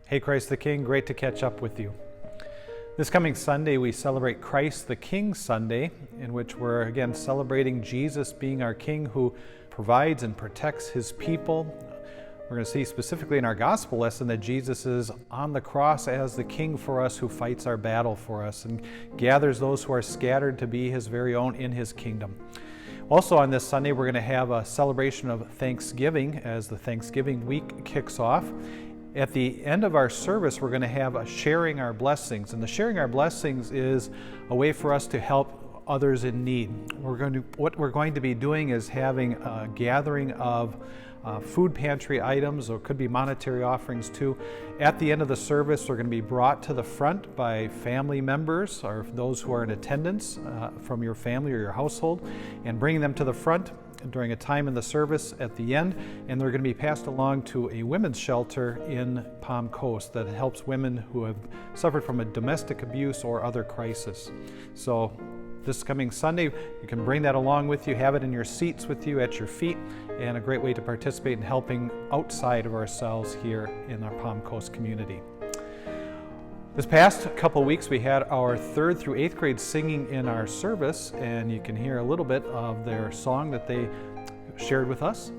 Hey Christ the King, great to catch up with you. This coming Sunday we celebrate Christ the King Sunday, in which we're again celebrating Jesus being our King who provides and protects his people. We're going to see specifically in our gospel lesson that Jesus is on the cross as the King for us, who fights our battle for us and gathers those who are scattered to be his very own in his kingdom. Also on this Sunday we're going to have a celebration of Thanksgiving as the Thanksgiving week kicks off. At the end of our service, we're going to have a sharing our blessings. And the sharing our blessings is a way for us to help others in need. What we're going to be doing is having a gathering of food pantry items, or it could be monetary offerings too. At the end of the service, they're going to be brought to the front by family members or those who are in attendance from your family or your household, and bringing them to the front during a time in the service at the end, and they're going to be passed along to a women's shelter in Palm Coast that helps women who have suffered from a domestic abuse or other crisis. So this coming Sunday, you can bring that along with you, have it in your seats with you at your feet, and a great way to participate in helping outside of ourselves here in our Palm Coast community. This past couple weeks we had our 3rd through 8th grade singing in our service, and you can hear a little bit of their song that they shared with us.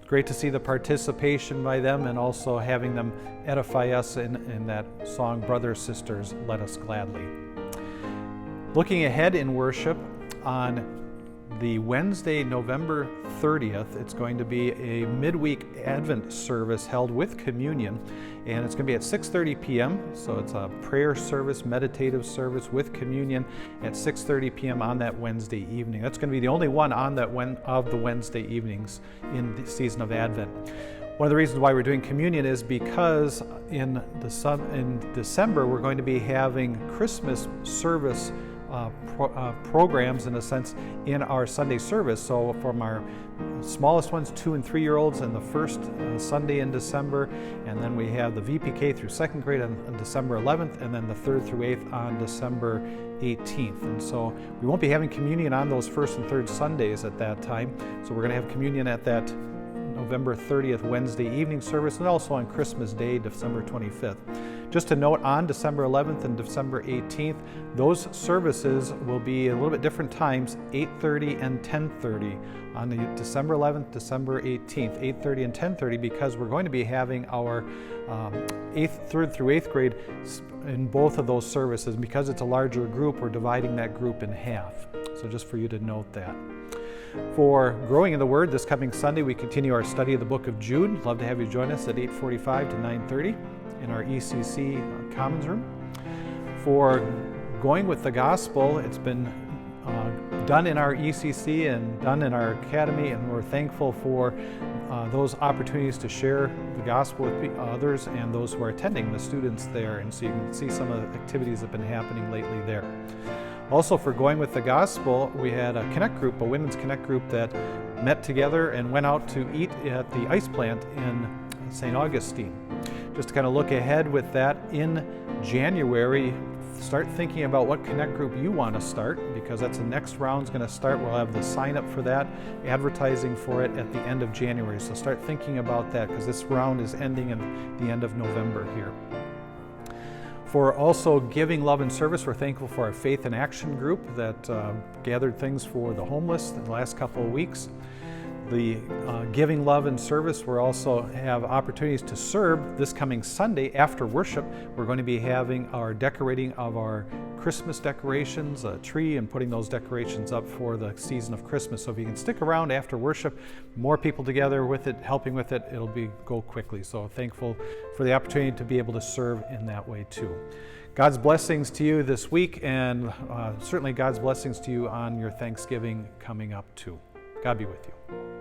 Great to see the participation by them and also having them edify us in that song, Brothers, Sisters, Let Us Gladly. Looking ahead in worship, on the Wednesday, November 30th, it's going to be a midweek Advent service held with communion, and it's going to be at 6:30 p.m. So it's a prayer service, meditative service with communion at 6:30 p.m. on that Wednesday evening. That's going to be the only one on that of the Wednesday evenings in the season of Advent. One of the reasons why we're doing communion is because in December we're going to be having Christmas service programs, in a sense, in our Sunday service. So from our smallest ones, 2 and 3-year-olds, and the first Sunday in December, and then we have the VPK through 2nd grade on December 11th, and then the 3rd through 8th on December 18th. And so we won't be having communion on those 1st and 3rd Sundays at that time. So we're going to have communion at that November 30th Wednesday evening service, and also on Christmas Day, December 25th. Just to note, on December 11th and December 18th, those services will be a little bit different times, 8:30 and 10:30 on the December 11th, December 18th, 8:30 and 10:30, because we're going to be having our 3rd through 8th grade in both of those services. Because it's a larger group, we're dividing that group in half. So just for you to note that. For Growing in the Word, this coming Sunday, we continue our study of the book of Jude. Love to have you join us at 8:45 to 9:30 in our ECC Commons Room. For Going with the Gospel, it's been done in our ECC and done in our academy, and we're thankful for those opportunities to share the gospel with others and those who are attending, the students there, and so you can see some of the activities that have been happening lately there. Also, for Going with the Gospel, we had a connect group, a women's connect group that met together and went out to eat at the ice plant in St. Augustine. Just to kind of look ahead with that, in January, start thinking about what connect group you want to start, because that's the next round's going to start. We'll have the sign up for that, advertising for it at the end of January. So start thinking about that, because this round is ending at the end of November here. For also Giving, Love, and Service, we're thankful for our Faith in Action group that gathered things for the homeless in the last couple of weeks. The Giving, Love, and Service, we also have opportunities to serve this coming Sunday after worship. We're going to be having our decorating of our Christmas decorations, a tree, and putting those decorations up for the season of Christmas. So if you can stick around after worship, more people together with it, helping with it, it'll go quickly. So thankful for the opportunity to be able to serve in that way too. God's blessings to you this week, and certainly God's blessings to you on your Thanksgiving coming up too. God be with you.